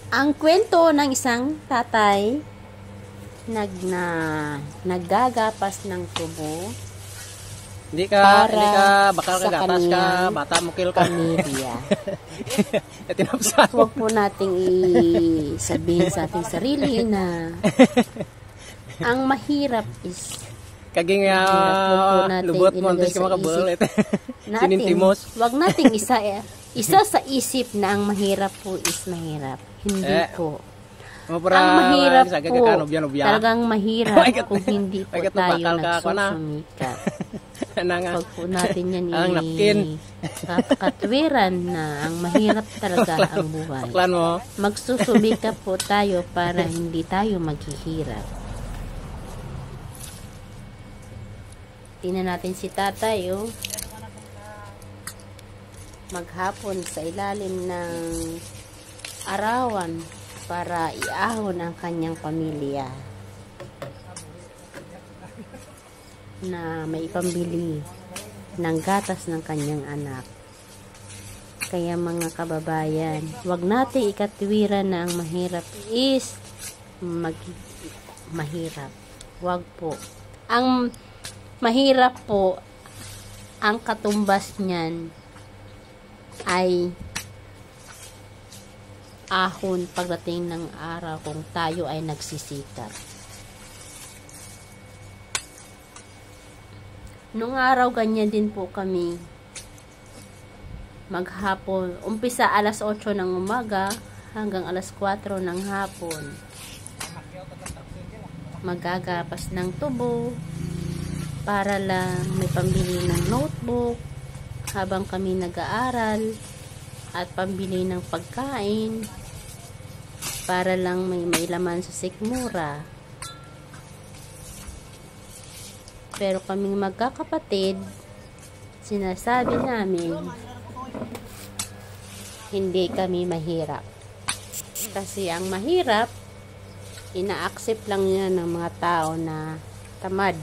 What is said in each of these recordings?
Ang kwento ng isang tatay naggagapas ng tubo Hindi ka bakal ka gatas ka, bata mukil ka. Pamilya. Tinapsan. Huwag po nating sabihin sa ating sarili na ang mahirap is kaging lubot mo antes ka makabul. Sinintimos. Huwag nating isa sa isip na ang mahirap po is mahirap. Hindi po. Ang mahirap po, talagang mahirap kung hindi po tayo nagsusumikap. Huwag po natin yan katwiran na ang mahirap talaga ang buhay. Magsusumikap po tayo para hindi tayo maghihirap. Tingnan natin si tatay, oh. Maghapon sa ilalim ng arawan para iahon ang kanyang pamilya na may ipambili ng gatas ng kanyang anak. Kaya mga kababayan, huwag natin ikatwiran na ang mahirap is mahirap. Huwag po. Ang mahirap po, ang katumbas niyan ay ahon pagdating ng araw kung tayo ay nagsisikap. Nung araw, ganyan din po kami. Maghapon, umpisa alas 8 ng umaga hanggang alas 4 ng hapon. Magagapas ng tubo para lang may pambili ng notebook habang kami nag-aaral at pambili ng pagkain para lang may laman sa sikmura. Pero kaming magkakapatid, sinasabi namin hindi kami mahirap. Kasi ang mahirap, ina-accept lang yan ng mga tao na tamad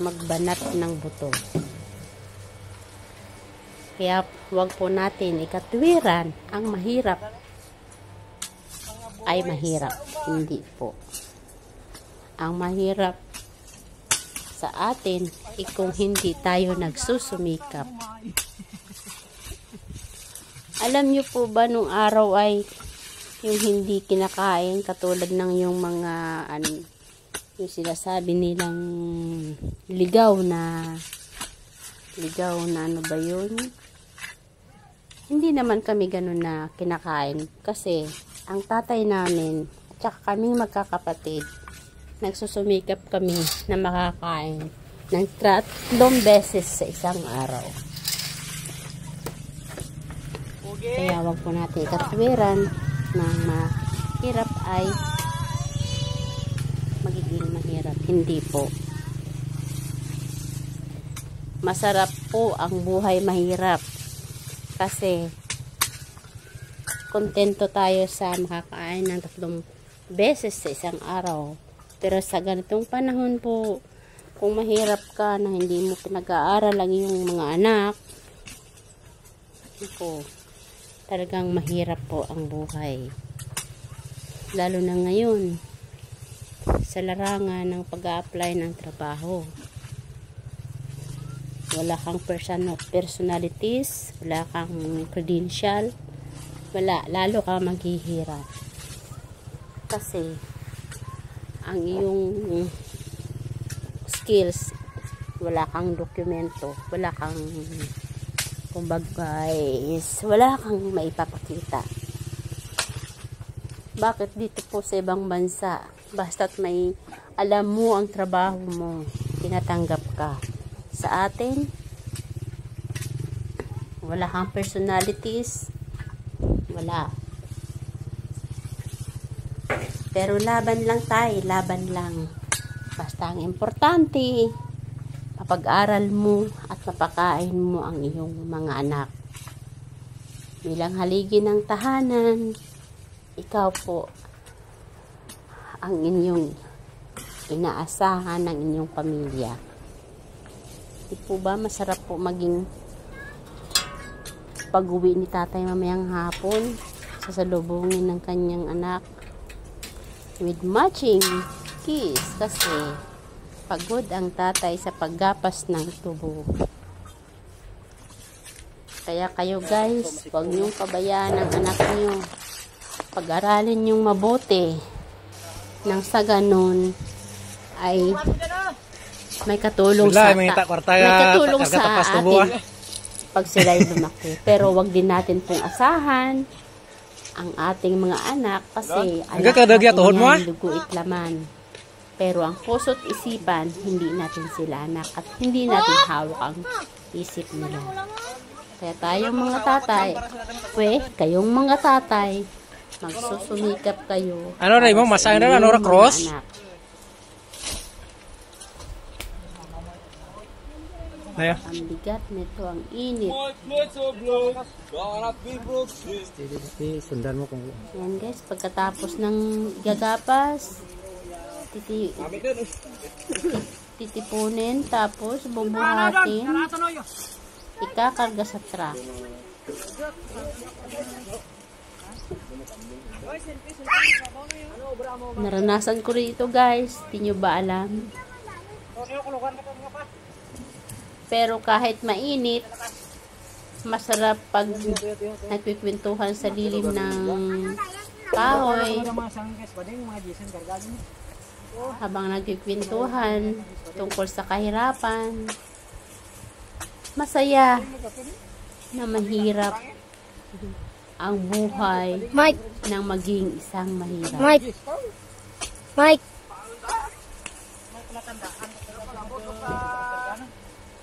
magbanat ng buto. Kaya huwag po natin ikatwiran ang mahirap ay mahirap. Hindi po. Ang mahirap sa atin kung hindi tayo nagsusumikap. Alam niyo po ba nung araw ay yung hindi kinakain katulad ng yung mga yung sinasabi nilang ligaw na ano ba yun? Hindi naman kami ganun na kinakain kasi ang tatay namin at saka kaming magkakapatid nagsusumikap kami na makakain ng 3 beses sa isang araw. Kaya wag po natin ikatwiran na mahirap ay magiging mahirap. Hindi po. Masarap po ang buhay mahirap kasi kontento tayo sa makakain ng 3 beses sa isang araw. Pero sa ganitong panahon po, kung mahirap ka na hindi mo pinag-aaral ang iyong mga anak, po, talagang mahirap po ang buhay. Lalo na ngayon, sa larangan ng pag-a-apply ng trabaho. Wala kang personalities, wala kang credential, lalo kang maghihirap. Kasi ang iyong skills, wala kang dokumento, wala kang kumbaga wala kang maipapakita. Bakit dito po sa ibang bansa, basta't may alam mo ang trabaho mo, tinatanggap ka? Sa atin, wala kang personalities, wala. Pero laban lang tayo, laban lang. Basta ang importante, mapag-aral mo at mapakain mo ang iyong mga anak. Bilang haligi ng tahanan, ikaw po ang inyong inaasahan ng inyong pamilya. Di po ba masarap po maging pag-uwi ni tatay mamayang hapon? sasalubungin ng kanyang anak with matching kiss kasi pagod ang tatay sa paggapas ng tubo. Kaya kayo guys, huwag niyong pabayaan ang anak niyo. Pag-aralin niyong mabuti nang sa ganun ay may katulong sa atin pag sila'y lumaki. Pero wag din natin pong asahan ang ating mga anak kasi anak na yan, dugo at laman. Pero ang puso't isipan, hindi natin sila anak at hindi natin hawak ang isip nila. Kaya tayong mga tatay, kayong mga tatay, magsusumikap kayo. Ano rin mo, masaya na ano, cross? Ang bigat nito, ang init. Sundan mo kung... Yan guys, pagkatapos ng gagapas, titipunin, tapos bubuhatin, ikakarga sa truck. Naranasan ko rin ito guys, di nyo ba alam? Pero kahit mainit, masarap pag nagkikwentuhan sa lilim ng kahoy. Habang nagkikwentuhan tungkol sa kahirapan, masaya na mahirap ang buhay ng maging isang mahirap. Mike.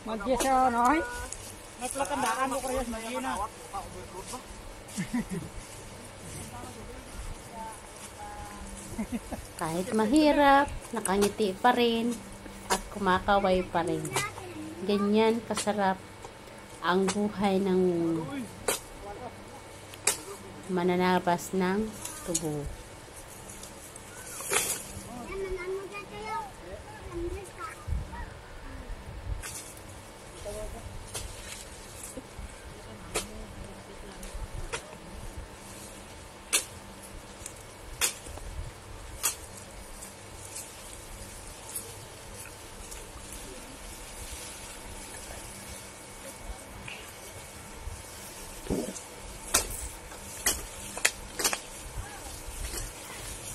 Mag-yesa, no? May platandaan mo kayo sa magina. Kahit mahirap, nakangiti pa rin at kumakaway pa rin. Ganyan kasarap ang buhay ng mananabas ng tubo.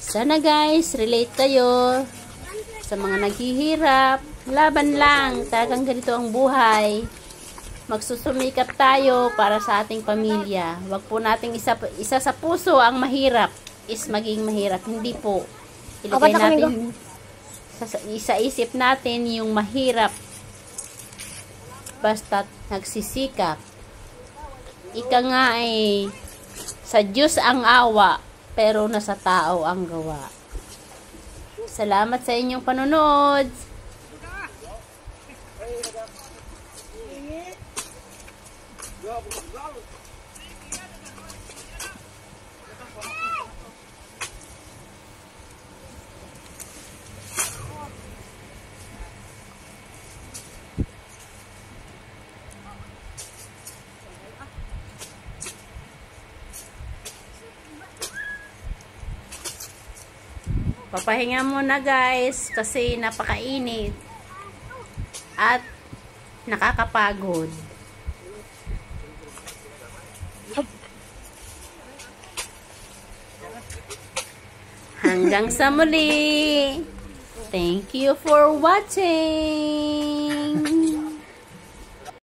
Sana guys, relate kayo sa mga naghihirap. Laban lang, talagang ganito ang buhay. Magsusumikap tayo para sa ating pamilya. Wag po nating isa sa puso ang mahirap is maging mahirap. Hindi po. Ilagay natin sa isip natin yung mahirap. Basta nagsisikap. Ika nga sa Diyos ang awa, pero nasa tao ang gawa. Salamat sa inyong panonood. Papahinga muna guys kasi napakainit at nakakapagod. Hanggang sa muli. Thank you for watching.